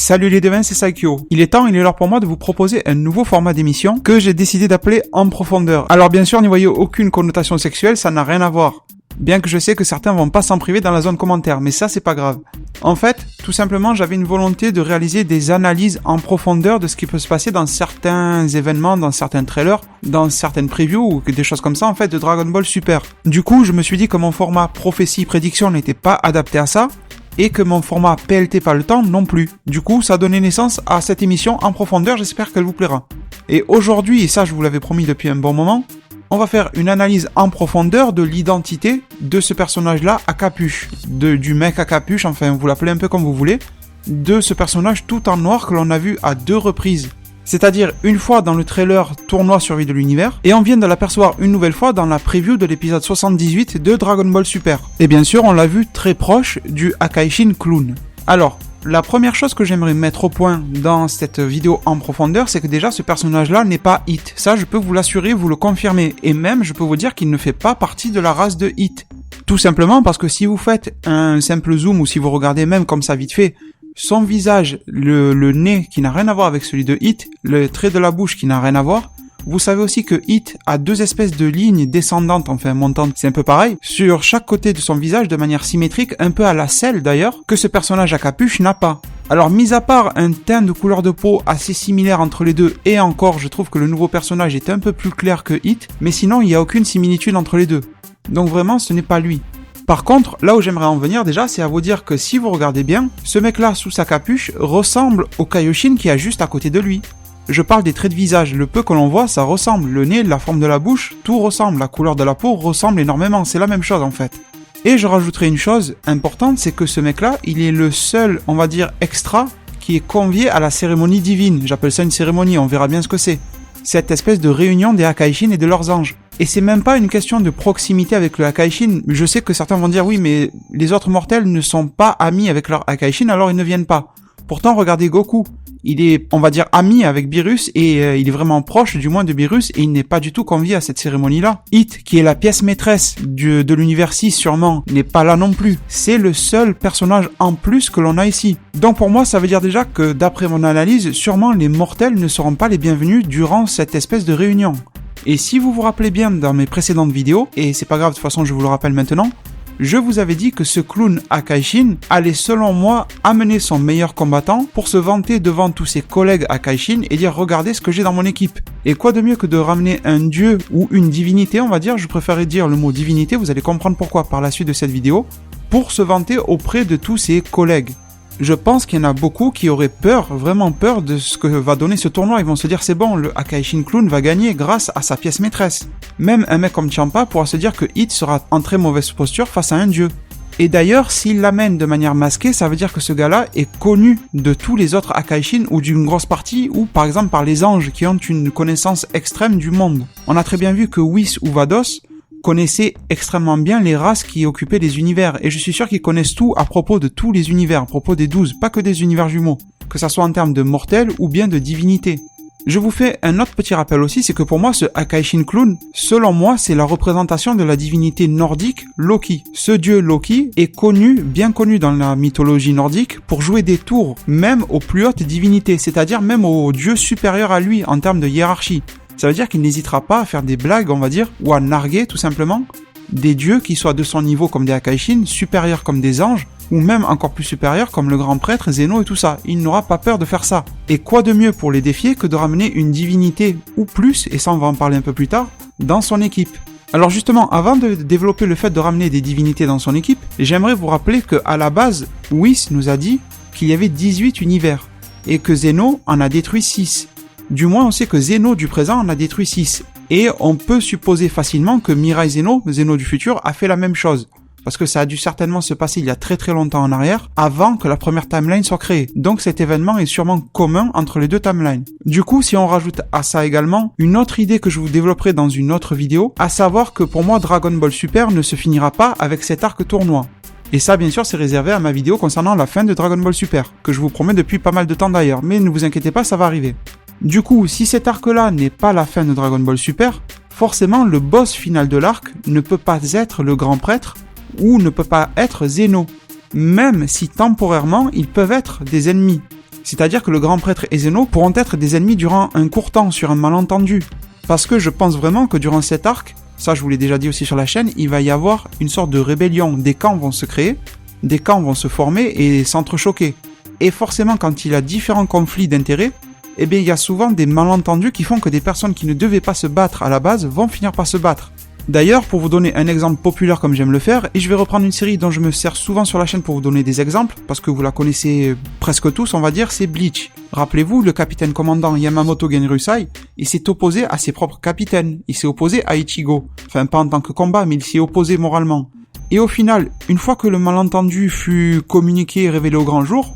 Salut les devins, c'est Saikyo. Il est l'heure pour moi de vous proposer un nouveau format d'émission que j'ai décidé d'appeler En Profondeur. Alors bien sûr, n'y voyez aucune connotation sexuelle, ça n'a rien à voir. Bien que je sais que certains vont pas s'en priver dans la zone commentaire, mais ça c'est pas grave. En fait, tout simplement, j'avais une volonté de réaliser des analyses en profondeur de ce qui peut se passer dans certains événements, dans certains trailers, dans certaines previews ou des choses comme ça en fait de Dragon Ball Super. Du coup, je me suis dit que mon format prophétie prédiction n'était pas adapté à ça et que mon format PLT pas le temps non plus. Du coup, ça a donné naissance à cette émission en profondeur, j'espère qu'elle vous plaira. Et aujourd'hui, et ça je vous l'avais promis depuis un bon moment, on va faire une analyse en profondeur de l'identité de ce personnage-là à capuche. Du mec à capuche, enfin vous l'appelez un peu comme vous voulez, de ce personnage tout en noir que l'on a vu à 2 reprises. C'est-à-dire une fois dans le trailer Tournoi Survie de l'Univers, et on vient de l'apercevoir une nouvelle fois dans la preview de l'épisode 78 de Dragon Ball Super. Et bien sûr, on l'a vu très proche du Akaishin Clown. Alors, la première chose que j'aimerais mettre au point dans cette vidéo en profondeur, c'est que déjà ce personnage-là n'est pas Hit. Ça, je peux vous l'assurer, vous le confirmer. Et même, je peux vous dire qu'il ne fait pas partie de la race de Hit. Tout simplement parce que si vous faites un simple zoom ou si vous regardez même comme ça vite fait, son visage, le nez qui n'a rien à voir avec celui de Hit, le trait de la bouche qui n'a rien à voir, vous savez aussi que Hit a 2 espèces de lignes descendantes, enfin montantes, c'est un peu pareil, sur chaque côté de son visage de manière symétrique, un peu à la Cell d'ailleurs, que ce personnage à capuche n'a pas. Alors mis à part un teint de couleur de peau assez similaire entre les deux, et encore je trouve que le nouveau personnage est un peu plus clair que Hit, mais sinon il n'y a aucune similitude entre les deux. Donc vraiment ce n'est pas lui. Par contre, là où j'aimerais en venir déjà, c'est à vous dire que si vous regardez bien, ce mec-là sous sa capuche ressemble au Kaioshin qui est juste à côté de lui. Je parle des traits de visage, le peu que l'on voit, ça ressemble. Le nez, la forme de la bouche, tout ressemble. La couleur de la peau ressemble énormément, c'est la même chose en fait. Et je rajouterai une chose importante, c'est que ce mec-là, il est le seul, on va dire, extra qui est convié à la cérémonie divine. J'appelle ça une cérémonie, on verra bien ce que c'est. Cette espèce de réunion des Akaishin et de leurs anges. Et c'est même pas une question de proximité avec le Akaishin. Je sais que certains vont dire oui, mais les autres mortels ne sont pas amis avec leur Akaishin, alors ils ne viennent pas. Pourtant, regardez Goku. Il est, on va dire, ami avec Beerus et il est vraiment proche, du moins, de Beerus et il n'est pas du tout convié à cette cérémonie-là. Hit, qui est la pièce maîtresse de l'univers 6 sûrement, n'est pas là non plus. C'est le seul personnage en plus que l'on a ici. Donc pour moi, ça veut dire déjà que, d'après mon analyse, sûrement les mortels ne seront pas les bienvenus durant cette espèce de réunion. Et si vous vous rappelez bien dans mes précédentes vidéos, et c'est pas grave, de toute façon je vous le rappelle maintenant, je vous avais dit que ce clown Akaishin allait selon moi amener son meilleur combattant pour se vanter devant tous ses collègues Akaishin et dire regardez ce que j'ai dans mon équipe. Et quoi de mieux que de ramener un dieu ou une divinité, on va dire, je préférais dire le mot divinité, vous allez comprendre pourquoi par la suite de cette vidéo, pour se vanter auprès de tous ses collègues. Je pense qu'il y en a beaucoup qui auraient peur, vraiment peur de ce que va donner ce tournoi. Ils vont se dire c'est bon, le Akaishin Clown va gagner grâce à sa pièce maîtresse. Même un mec comme Champa pourra se dire que Hit sera en très mauvaise posture face à un dieu. Et d'ailleurs, s'il l'amène de manière masquée, ça veut dire que ce gars-là est connu de tous les autres Akaishin ou d'une grosse partie, ou par exemple par les anges qui ont une connaissance extrême du monde. On a très bien vu que Whis ou Vados connaissaient extrêmement bien les races qui occupaient les univers, et je suis sûr qu'ils connaissent tout à propos de tous les univers, à propos des 12, pas que des univers jumeaux, que ça soit en termes de mortels ou bien de divinités. Je vous fais un autre petit rappel aussi, c'est que pour moi ce Akaishin Clown, selon moi, c'est la représentation de la divinité nordique Loki. Ce dieu Loki est connu, bien connu dans la mythologie nordique, pour jouer des tours, même aux plus hautes divinités, c'est-à-dire même aux dieux supérieurs à lui en termes de hiérarchie. Ça veut dire qu'il n'hésitera pas à faire des blagues, on va dire, ou à narguer tout simplement des dieux qui soient de son niveau comme des Akaishin, supérieurs comme des anges, ou même encore plus supérieurs comme le grand prêtre, Zeno et tout ça. Il n'aura pas peur de faire ça. Et quoi de mieux pour les défier que de ramener une divinité ou plus, et ça on va en parler un peu plus tard, dans son équipe. Alors justement, avant de développer le fait de ramener des divinités dans son équipe, j'aimerais vous rappeler qu'à la base, Whis nous a dit qu'il y avait 18 univers, et que Zeno en a détruit 6. Du moins, on sait que Zeno du présent en a détruit 6. Et on peut supposer facilement que Mirai Zeno, Zeno du futur, a fait la même chose. Parce que ça a dû certainement se passer il y a très très longtemps en arrière, avant que la première timeline soit créée. Donc cet événement est sûrement commun entre les deux timelines. Du coup, si on rajoute à ça également une autre idée que je vous développerai dans une autre vidéo, à savoir que pour moi Dragon Ball Super ne se finira pas avec cet arc tournoi. Et ça, bien sûr, c'est réservé à ma vidéo concernant la fin de Dragon Ball Super, que je vous promets depuis pas mal de temps d'ailleurs, mais ne vous inquiétez pas, ça va arriver. Du coup, si cet arc-là n'est pas la fin de Dragon Ball Super, forcément le boss final de l'arc ne peut pas être le grand prêtre ou ne peut pas être Zeno, même si temporairement ils peuvent être des ennemis. C'est-à-dire que le grand prêtre et Zeno pourront être des ennemis durant un court temps, sur un malentendu. Parce que je pense vraiment que durant cet arc, ça je vous l'ai déjà dit aussi sur la chaîne, il va y avoir une sorte de rébellion, des camps vont se créer, des camps vont se former et s'entrechoquer. Et forcément quand il y a différents conflits d'intérêts, eh bien il y a souvent des malentendus qui font que des personnes qui ne devaient pas se battre à la base vont finir par se battre. D'ailleurs, pour vous donner un exemple populaire comme j'aime le faire, et je vais reprendre une série dont je me sers souvent sur la chaîne pour vous donner des exemples, parce que vous la connaissez presque tous, on va dire, c'est Bleach. Rappelez-vous, le capitaine commandant Yamamoto Genryusai, il s'est opposé à ses propres capitaines, il s'est opposé à Ichigo. Enfin, pas en tant que combat, mais il s'y est opposé moralement. Et au final, une fois que le malentendu fut communiqué et révélé au grand jour,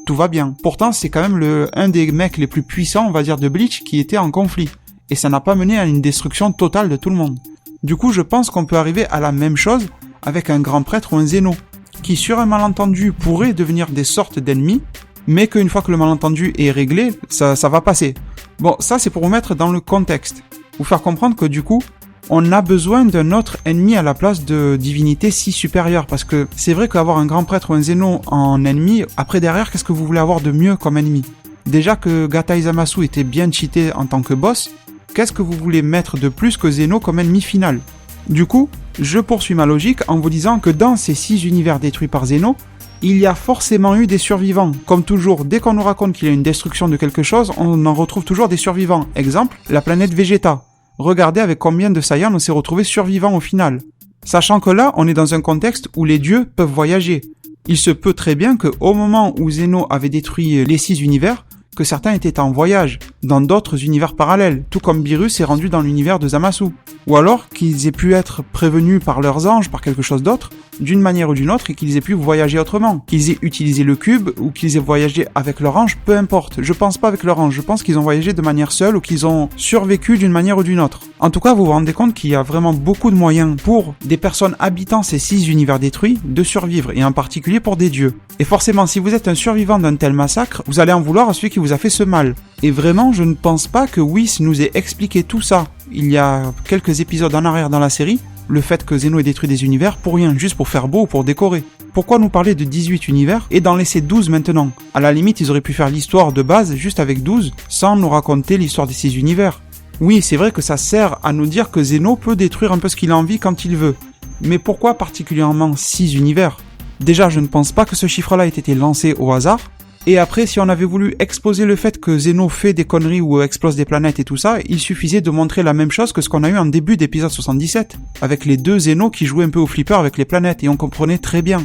tout va bien. Pourtant, c'est quand même un des mecs les plus puissants, on va dire, de Bleach, qui était en conflit. Et ça n'a pas mené à une destruction totale de tout le monde. Du coup, je pense qu'on peut arriver à la même chose avec un grand prêtre ou un Zeno, qui sur un malentendu pourrait devenir des sortes d'ennemis, mais qu'une fois que le malentendu est réglé, ça va passer. Bon, ça c'est pour vous mettre dans le contexte, vous faire comprendre que du coup, on a besoin d'un autre ennemi à la place de divinités si supérieures, parce que c'est vrai qu'avoir un grand prêtre ou un Zeno en ennemi, après derrière, qu'est-ce que vous voulez avoir de mieux comme ennemi? Déjà que Gatai Zamasu était bien cheaté en tant que boss, qu'est-ce que vous voulez mettre de plus que Zeno comme ennemi final? Du coup, je poursuis ma logique en vous disant que dans ces 6 univers détruits par Zeno, il y a forcément eu des survivants. Comme toujours, dès qu'on nous raconte qu'il y a une destruction de quelque chose, on en retrouve toujours des survivants. Exemple, la planète Vegeta. Regardez avec combien de Saiyans on s'est retrouvé survivants au final. Sachant que là, on est dans un contexte où les dieux peuvent voyager. Il se peut très bien qu'au moment où Zeno avait détruit les 6 univers, que certains étaient en voyage, dans d'autres univers parallèles, tout comme Beerus s'est rendu dans l'univers de Zamasu. Ou alors qu'ils aient pu être prévenus par leurs anges, par quelque chose d'autre, d'une manière ou d'une autre, et qu'ils aient pu voyager autrement. Qu'ils aient utilisé le cube, ou qu'ils aient voyagé avec leur ange, peu importe. Je pense pas avec leur ange, je pense qu'ils ont voyagé de manière seule, ou qu'ils ont survécu d'une manière ou d'une autre. En tout cas, vous vous rendez compte qu'il y a vraiment beaucoup de moyens pour des personnes habitant ces 6 univers détruits de survivre, et en particulier pour des dieux. Et forcément, si vous êtes un survivant d'un tel massacre, vous allez en vouloir à celui qui vous a fait ce mal. Et vraiment, je ne pense pas que Whis nous ait expliqué tout ça il y a quelques épisodes en arrière dans la série, le fait que Zeno ait détruit des univers pour rien, juste pour faire beau ou pour décorer. Pourquoi nous parler de 18 univers et d'en laisser 12 maintenant? À la limite, ils auraient pu faire l'histoire de base juste avec 12, sans nous raconter l'histoire des 6 univers. Oui, c'est vrai que ça sert à nous dire que Zeno peut détruire un peu ce qu'il a envie quand il veut. Mais pourquoi particulièrement 6 univers? Déjà, je ne pense pas que ce chiffre-là ait été lancé au hasard. Et après, si on avait voulu exposer le fait que Zeno fait des conneries ou explose des planètes et tout ça, il suffisait de montrer la même chose que ce qu'on a eu en début d'épisode 77, avec les 2 Zeno qui jouaient un peu au flipper avec les planètes, et on comprenait très bien.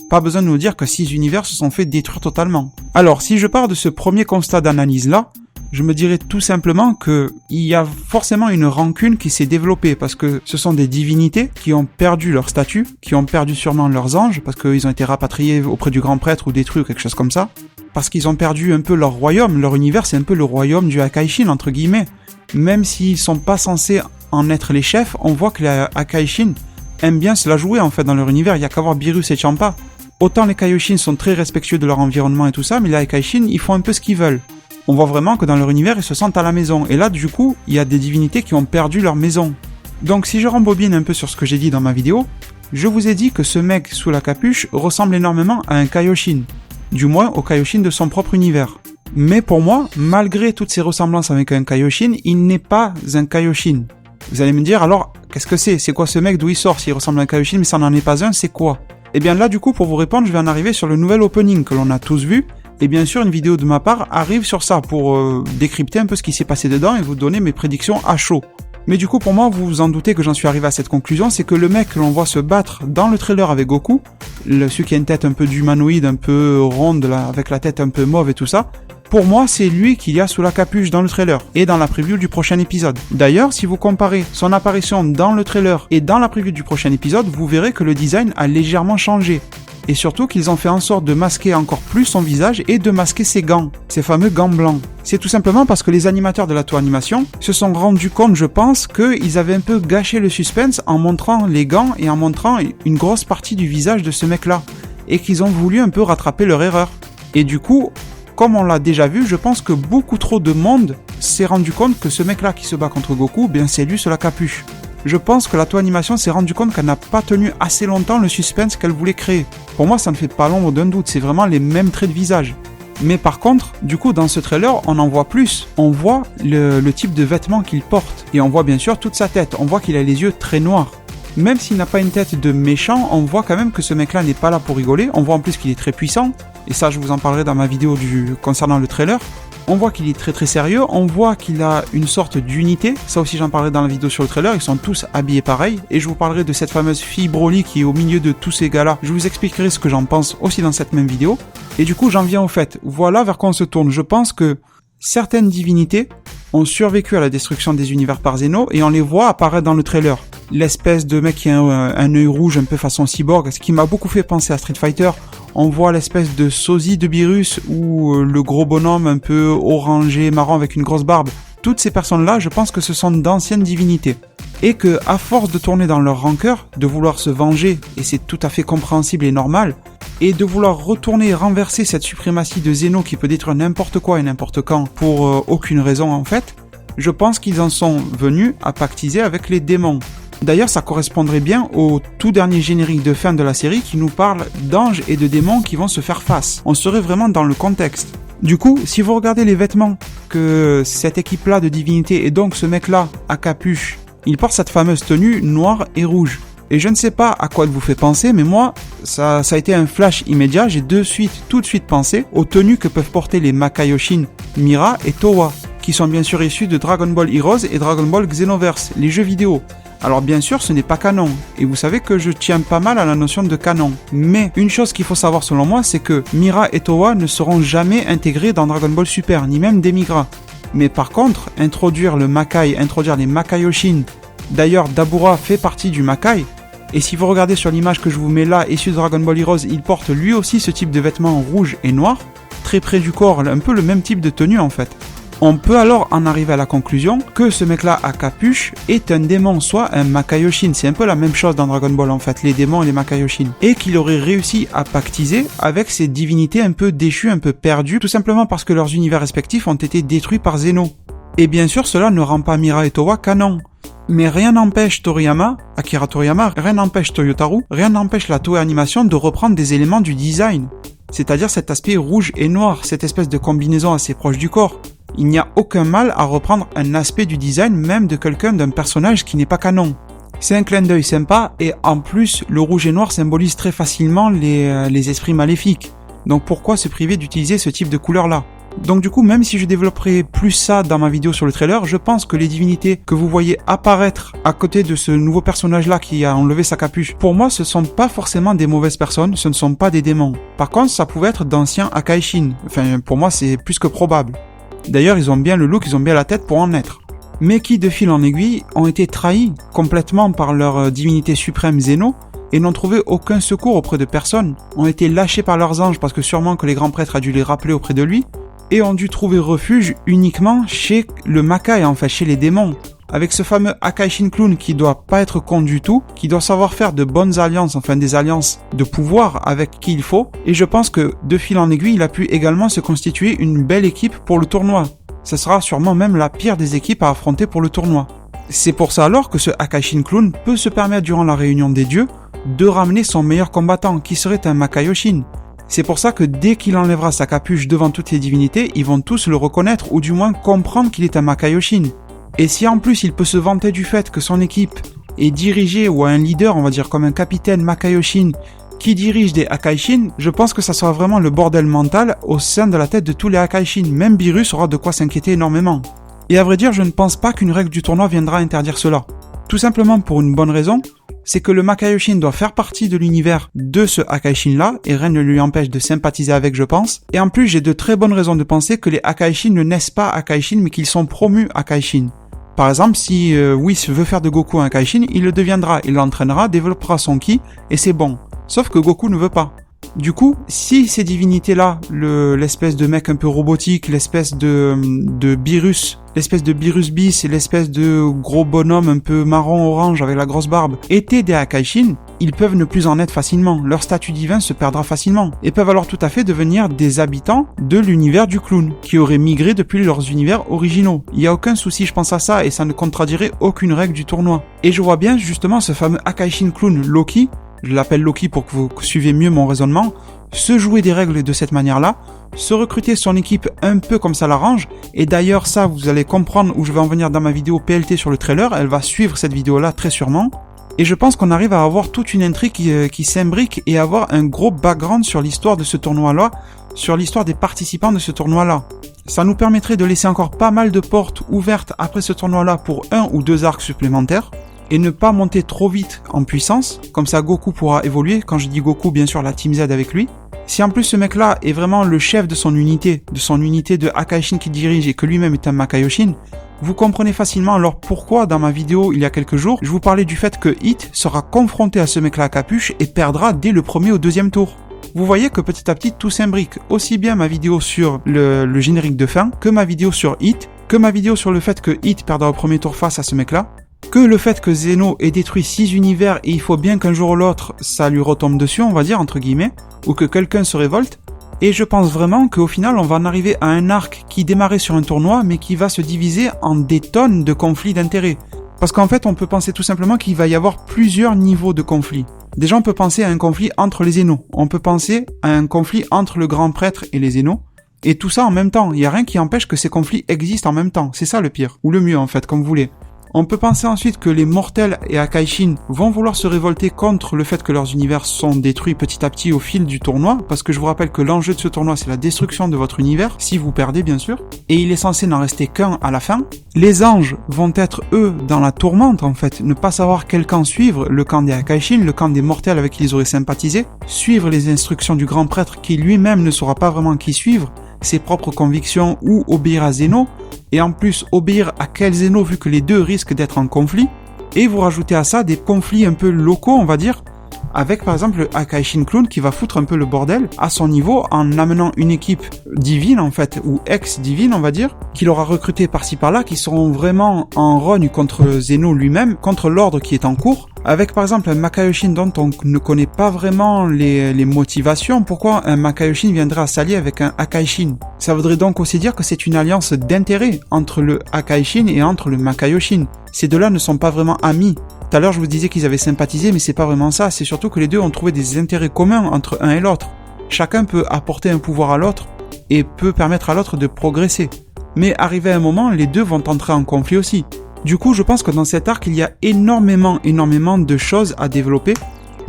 Pas besoin de nous dire que 6 univers se sont fait détruire totalement. Alors, si je pars de ce premier constat d'analyse-là, je me dirais tout simplement que il y a forcément une rancune qui s'est développée, parce que ce sont des divinités qui ont perdu leur statut, qui ont perdu sûrement leurs anges, parce qu'ils ont été rapatriés auprès du grand prêtre ou détruits ou quelque chose comme ça, parce qu'ils ont perdu un peu leur royaume, leur univers c'est un peu le royaume du Akaishin entre guillemets. Même s'ils sont pas censés en être les chefs, on voit que les Akaishin aiment bien se la jouer en fait dans leur univers, il y a qu'à voir Beerus et Champa. Autant les Kaioshin sont très respectueux de leur environnement et tout ça, mais les Akaishin ils font un peu ce qu'ils veulent. On voit vraiment que dans leur univers ils se sentent à la maison, et là du coup il y a des divinités qui ont perdu leur maison. Donc si je rembobine un peu sur ce que j'ai dit dans ma vidéo, je vous ai dit que ce mec sous la capuche ressemble énormément à un Kaioshin. Du moins au Kaioshin de son propre univers. Mais pour moi, malgré toutes ces ressemblances avec un Kaioshin, il n'est pas un Kaioshin. Vous allez me dire, alors, qu'est-ce que c'est? C'est quoi ce mec? D'où il sort? S'il ressemble à un Kaioshin mais ça n'en est pas un, c'est quoi? Et bien là, du coup, pour vous répondre, je vais en arriver sur le nouvel opening que l'on a tous vu. Et bien sûr, une vidéo de ma part arrive sur ça pour décrypter un peu ce qui s'est passé dedans et vous donner mes prédictions à chaud. Mais du coup, pour moi, vous vous en doutez que j'en suis arrivé à cette conclusion, c'est que le mec que l'on voit se battre dans le trailer avec Goku, celui qui a une tête un peu d'humanoïde, un peu ronde, là, avec la tête un peu mauve et tout ça, pour moi, c'est lui qu'il y a sous la capuche dans le trailer et dans la preview du prochain épisode. D'ailleurs, si vous comparez son apparition dans le trailer et dans la preview du prochain épisode, vous verrez que le design a légèrement changé. Et surtout qu'ils ont fait en sorte de masquer encore plus son visage et de masquer ses gants, ces fameux gants blancs. C'est tout simplement parce que les animateurs de la tour animation se sont rendus compte, je pense, qu'ils avaient un peu gâché le suspense en montrant les gants et en montrant une grosse partie du visage de ce mec-là. Et qu'ils ont voulu un peu rattraper leur erreur. Et du coup, comme on l'a déjà vu, je pense que beaucoup trop de monde s'est rendu compte que ce mec-là qui se bat contre Goku, bien c'est lui sous la capuche. Je pense que la tour animation s'est rendu compte qu'elle n'a pas tenu assez longtemps le suspense qu'elle voulait créer. Pour moi, ça ne fait pas l'ombre d'un doute, c'est vraiment les mêmes traits de visage. Mais par contre, du coup, dans ce trailer, on en voit plus. On voit le type de vêtements qu'il porte. Et on voit bien sûr toute sa tête. On voit qu'il a les yeux très noirs. Même s'il n'a pas une tête de méchant, on voit quand même que ce mec-là n'est pas là pour rigoler. On voit en plus qu'il est très puissant. Et ça, je vous en parlerai dans ma vidéo concernant le trailer. On voit qu'il est très très sérieux, on voit qu'il a une sorte d'unité, ça aussi j'en parlerai dans la vidéo sur le trailer, ils sont tous habillés pareil, et je vous parlerai de cette fameuse fille Broly qui est au milieu de tous ces gars-là, je vous expliquerai ce que j'en pense aussi dans cette même vidéo, et du coup j'en viens au fait, voilà vers quoi on se tourne, je pense que certaines divinités ont survécu à la destruction des univers par Zeno, et on les voit apparaître dans le trailer. L'espèce de mec qui a un œil rouge un peu façon cyborg, ce qui m'a beaucoup fait penser à Street Fighter. On voit l'espèce de sosie de Beerus ou le gros bonhomme un peu orangé, marron avec une grosse barbe. Toutes ces personnes-là, je pense que ce sont d'anciennes divinités. Et que, à force de tourner dans leur rancœur, de vouloir se venger, et c'est tout à fait compréhensible et normal, et de vouloir retourner et renverser cette suprématie de Zeno qui peut détruire n'importe quoi et n'importe quand pour aucune raison en fait, je pense qu'ils en sont venus à pactiser avec les démons. D'ailleurs, ça correspondrait bien au tout dernier générique de fin de la série qui nous parle d'anges et de démons qui vont se faire face. On serait vraiment dans le contexte. Du coup, si vous regardez les vêtements que cette équipe-là de divinités et donc ce mec-là à capuche, il porte cette fameuse tenue noire et rouge. Et je ne sais pas à quoi elle vous fait penser, mais moi, ça a été un flash immédiat. J'ai tout de suite pensé aux tenues que peuvent porter les Makaioshin, Mira et Towa, qui sont bien sûr issus de Dragon Ball Heroes et Dragon Ball Xenoverse, les jeux vidéo. Alors bien sûr, ce n'est pas canon, et vous savez que je tiens pas mal à la notion de canon. Mais une chose qu'il faut savoir selon moi, c'est que Mira et Towa ne seront jamais intégrés dans Dragon Ball Super, ni même Demigra. Mais par contre, introduire le Makai, introduire les Makaioshin, d'ailleurs Dabura fait partie du Makai, et si vous regardez sur l'image que je vous mets là, issue de Dragon Ball Heroes, il porte lui aussi ce type de vêtements rouge et noir, très près du corps, un peu le même type de tenue en fait. On peut alors en arriver à la conclusion que ce mec-là à capuche est un démon, soit un Makaioshin. C'est un peu la même chose dans Dragon Ball en fait, les démons et les Makaioshin. Et qu'il aurait réussi à pactiser avec ces divinités un peu déchues, un peu perdues, tout simplement parce que leurs univers respectifs ont été détruits par Zeno. Et bien sûr, cela ne rend pas Mira et Towa canon. Mais rien n'empêche Akira Toriyama, rien n'empêche Toyotaru, rien n'empêche la Toei Animation de reprendre des éléments du design. C'est-à-dire cet aspect rouge et noir, cette espèce de combinaison assez proche du corps. Il n'y a aucun mal à reprendre un aspect du design même de quelqu'un d'un personnage qui n'est pas canon. C'est un clin d'œil sympa et en plus le rouge et noir symbolise très facilement les esprits maléfiques. Donc pourquoi se priver d'utiliser ce type de couleur là? Donc du coup, même si je développerai plus ça dans ma vidéo sur le trailer, je pense que les divinités que vous voyez apparaître à côté de ce nouveau personnage-là qui a enlevé sa capuche, pour moi, ce sont pas forcément des mauvaises personnes, ce ne sont pas des démons. Par contre, ça pouvait être d'anciens Akaishin. Enfin, pour moi, c'est plus que probable. D'ailleurs, ils ont bien le look, ils ont bien la tête pour en être. Mais qui, de fil en aiguille, ont été trahis complètement par leur divinité suprême Zeno, et n'ont trouvé aucun secours auprès de personne, ont été lâchés par leurs anges parce que sûrement que les grands prêtres a dû les rappeler auprès de lui, et ont dû trouver refuge uniquement chez le Makai, en fait, chez les démons. Avec ce fameux Akaishin Clown qui doit pas être con du tout, qui doit savoir faire de bonnes alliances, enfin des alliances de pouvoir avec qui il faut, et je pense que de fil en aiguille, il a pu également se constituer une belle équipe pour le tournoi. Ce sera sûrement même la pire des équipes à affronter pour le tournoi. C'est pour ça alors que ce Akaishin Clown peut se permettre durant la réunion des dieux de ramener son meilleur combattant, qui serait un Makaioshin. C'est pour ça que dès qu'il enlèvera sa capuche devant toutes les divinités, ils vont tous le reconnaître ou du moins comprendre qu'il est un Makaioshin. Et si en plus il peut se vanter du fait que son équipe est dirigée ou a un leader, on va dire comme un capitaine Makaioshin qui dirige des Akaishin, je pense que ça sera vraiment le bordel mental au sein de la tête de tous les Akaishin. Même Beerus aura de quoi s'inquiéter énormément. Et à vrai dire, je ne pense pas qu'une règle du tournoi viendra interdire cela. Tout simplement pour une bonne raison, c'est que le Makaioshin doit faire partie de l'univers de ce Akaishin-là, et rien ne lui empêche de sympathiser avec, je pense. Et en plus, j'ai de très bonnes raisons de penser que les Akaishin ne naissent pas Akaishin, mais qu'ils sont promus Akaishin. Par exemple, si Whis veut faire de Goku un Akaishin, il le deviendra, il l'entraînera, développera son ki, et c'est bon. Sauf que Goku ne veut pas. Du coup, si ces divinités-là, l'espèce de mec un peu robotique, l'espèce de Beerus, l'espèce de Beerus bis, l'espèce de gros bonhomme un peu marron-orange avec la grosse barbe, étaient des Akaishin, ils peuvent ne plus en être facilement. Leur statut divin se perdra facilement. Et peuvent alors tout à fait devenir des habitants de l'univers du clown, qui auraient migré depuis leurs univers originaux. Il n'y a aucun souci, je pense à ça, et ça ne contradierait aucune règle du tournoi. Et je vois bien justement ce fameux Akaishin clown Loki je l'appelle Loki pour que vous suivez mieux mon raisonnement, se jouer des règles de cette manière-là, se recruter son équipe un peu comme ça l'arrange, et d'ailleurs ça vous allez comprendre où je vais en venir dans ma vidéo PLT sur le trailer, elle va suivre cette vidéo-là très sûrement, et je pense qu'on arrive à avoir toute une intrigue qui s'imbrique et avoir un gros background sur l'histoire de ce tournoi-là, sur l'histoire des participants de ce tournoi-là. Ça nous permettrait de laisser encore pas mal de portes ouvertes après ce tournoi-là pour 1 ou 2 arcs supplémentaires, et ne pas monter trop vite en puissance, comme ça Goku pourra évoluer, quand je dis Goku bien sûr la Team Z avec lui. Si en plus ce mec-là est vraiment le chef de son unité de Akaishin qui dirige et que lui-même est un Makaioshin, vous comprenez facilement alors pourquoi dans ma vidéo il y a quelques jours, je vous parlais du fait que Hit sera confronté à ce mec-là à capuche et perdra dès le premier ou deuxième tour. Vous voyez que petit à petit tout s'imbrique, aussi bien ma vidéo sur le générique de fin, que ma vidéo sur Hit, que ma vidéo sur le fait que Hit perdra au premier tour face à ce mec-là, que le fait que Zeno ait détruit 6 univers et il faut bien qu'un jour ou l'autre ça lui retombe dessus, on va dire entre guillemets, ou que quelqu'un se révolte, et je pense vraiment qu'au final on va en arriver à un arc qui démarrait sur un tournoi mais qui va se diviser en des tonnes de conflits d'intérêts. Parce qu'en fait on peut penser tout simplement qu'il va y avoir plusieurs niveaux de conflits. Déjà on peut penser à un conflit entre les Zénos, on peut penser à un conflit entre le grand prêtre et les Zénos, et tout ça en même temps, il n'y a rien qui empêche que ces conflits existent en même temps, c'est ça le pire, ou le mieux en fait, comme vous voulez. On peut penser ensuite que les mortels et Akaishin vont vouloir se révolter contre le fait que leurs univers sont détruits petit à petit au fil du tournoi, parce que je vous rappelle que l'enjeu de ce tournoi c'est la destruction de votre univers, si vous perdez bien sûr, et il est censé n'en rester qu'un à la fin. Les anges vont être eux dans la tourmente en fait, ne pas savoir quel camp suivre, le camp des Akaishin, le camp des mortels avec qui ils auraient sympathisé, suivre les instructions du grand prêtre qui lui-même ne saura pas vraiment qui suivre, ses propres convictions ou obéir à Zeno, et en plus obéir à quel Zeno vu que les deux risquent d'être en conflit, et vous rajoutez à ça des conflits un peu locaux on va dire, avec par exemple le Akaishin Clone qui va foutre un peu le bordel à son niveau en amenant une équipe divine en fait, ou ex-divine on va dire, qu'il aura recruté par-ci par-là, qui seront vraiment en rogne contre Zeno lui-même, contre l'ordre qui est en cours, avec par exemple un Makaioshin dont on ne connaît pas vraiment les motivations. Pourquoi un Makaioshin viendrait à s'allier avec un Akaishin? Ça voudrait donc aussi dire que c'est une alliance d'intérêt entre le Akaishin et entre le Makaioshin. Ces deux-là ne sont pas vraiment amis. Tout à l'heure je vous disais qu'ils avaient sympathisé, mais c'est pas vraiment ça, c'est surtout que les deux ont trouvé des intérêts communs entre un et l'autre. Chacun peut apporter un pouvoir à l'autre et peut permettre à l'autre de progresser. Mais arrivé à un moment, les deux vont entrer en conflit aussi. Du coup, je pense que dans cet arc, il y a énormément de choses à développer.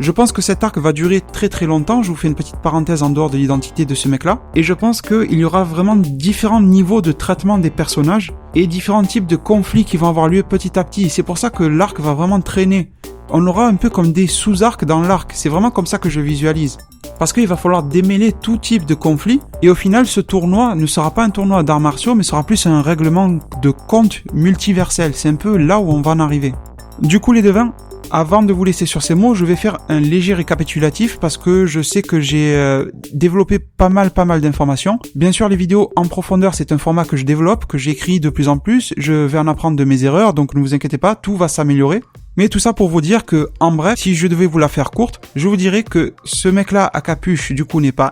Je pense que cet arc va durer très très longtemps, je vous fais une petite parenthèse en dehors de l'identité de ce mec-là, et je pense qu'il y aura vraiment différents niveaux de traitement des personnages, et différents types de conflits qui vont avoir lieu petit à petit, et c'est pour ça que l'arc va vraiment traîner. On aura un peu comme des sous-arcs dans l'arc, c'est vraiment comme ça que je visualise. Parce qu'il va falloir démêler tout type de conflit, et au final ce tournoi ne sera pas un tournoi d'arts martiaux, mais sera plus un règlement de compte multiversel, c'est un peu là où on va en arriver. Du coup les devins, avant de vous laisser sur ces mots, je vais faire un léger récapitulatif parce que je sais que j'ai développé pas mal d'informations. Bien sûr, les vidéos en profondeur, c'est un format que je développe, que j'écris de plus en plus. Je vais en apprendre de mes erreurs, donc ne vous inquiétez pas, tout va s'améliorer. Mais tout ça pour vous dire que, en bref, si je devais vous la faire courte, je vous dirais que ce mec-là à capuche, du coup, n'est pas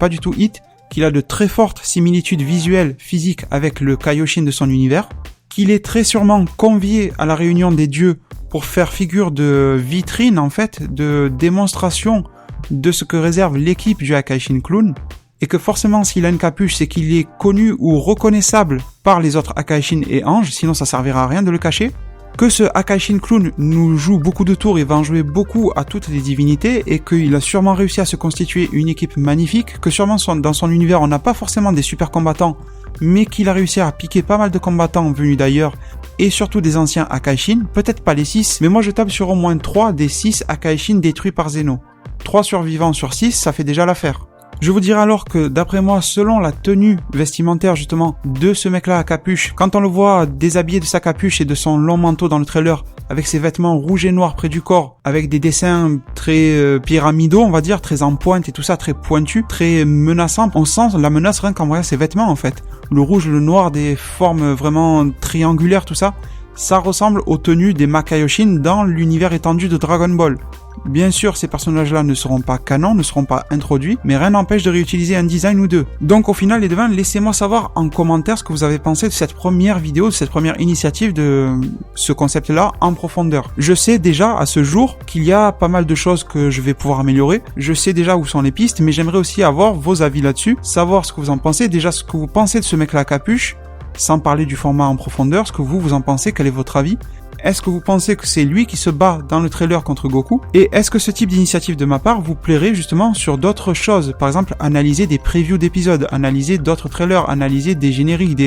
du tout Hit, qu'il a de très fortes similitudes visuelles, physiques avec le Kaioshin de son univers, qu'il est très sûrement convié à la réunion des dieux pour faire figure de vitrine, en fait, de démonstration de ce que réserve l'équipe du Akaishin Clone, et que forcément, s'il a une capuche, c'est qu'il est connu ou reconnaissable par les autres Akaishin et anges, sinon ça servira à rien de le cacher, que ce Akaishin Clone nous joue beaucoup de tours et va en jouer beaucoup à toutes les divinités, et qu'il a sûrement réussi à se constituer une équipe magnifique, que sûrement dans son univers on n'a pas forcément des super combattants, mais qu'il a réussi à piquer pas mal de combattants venus d'ailleurs, et surtout des anciens Akaishin, peut-être pas les 6, mais moi je tape sur au moins 3 des 6 Akaishin détruits par Zeno. 3 survivants sur 6, ça fait déjà l'affaire. Je vous dirai alors que d'après moi, selon la tenue vestimentaire justement de ce mec-là à capuche, quand on le voit déshabillé de sa capuche et de son long manteau dans le trailer, avec ses vêtements rouges et noirs près du corps, avec des dessins très pyramidaux on va dire, très en pointe et tout ça, très pointu, très menaçant, on sent la menace rien qu'en voyant ses vêtements en fait. Le rouge, le noir, des formes vraiment triangulaires, tout ça, ça ressemble aux tenues des Makaioshin dans l'univers étendu de Dragon Ball. Bien sûr, ces personnages-là ne seront pas canons, ne seront pas introduits, mais rien n'empêche de réutiliser un design ou deux. Donc au final, les devins, laissez-moi savoir en commentaire ce que vous avez pensé de cette première vidéo, de cette première initiative de ce concept-là en profondeur. Je sais déjà à ce jour qu'il y a pas mal de choses que je vais pouvoir améliorer. Je sais déjà où sont les pistes, mais j'aimerais aussi avoir vos avis là-dessus, savoir ce que vous en pensez, déjà ce que vous pensez de ce mec-là à capuche, sans parler du format en profondeur, ce que vous en pensez, quel est votre avis? Est-ce que vous pensez que c'est lui qui se bat dans le trailer contre Goku? Et est-ce que ce type d'initiative de ma part vous plairait justement sur d'autres choses? Par exemple, analyser des previews d'épisodes, analyser d'autres trailers, analyser des génériques,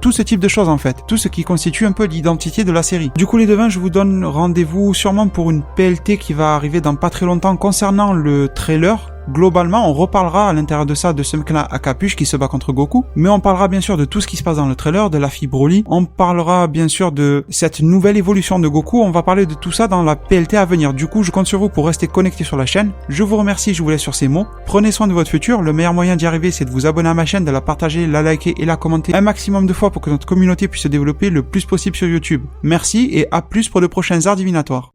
tout ce type de choses en fait. Tout ce qui constitue un peu l'identité de la série. Du coup les devins, je vous donne rendez-vous sûrement pour une PLT qui va arriver dans pas très longtemps concernant le trailer. Globalement, on reparlera à l'intérieur de ça de ce mec-là à capuche qui se bat contre Goku, mais on parlera bien sûr de tout ce qui se passe dans le trailer, de la fille Broly, on parlera bien sûr de cette nouvelle évolution de Goku, on va parler de tout ça dans la PLT à venir. Du coup, je compte sur vous pour rester connecté sur la chaîne. Je vous remercie, je vous laisse sur ces mots. Prenez soin de votre futur, le meilleur moyen d'y arriver c'est de vous abonner à ma chaîne, de la partager, la liker et la commenter un maximum de fois pour que notre communauté puisse se développer le plus possible sur YouTube. Merci et à plus pour de prochains arts divinatoires.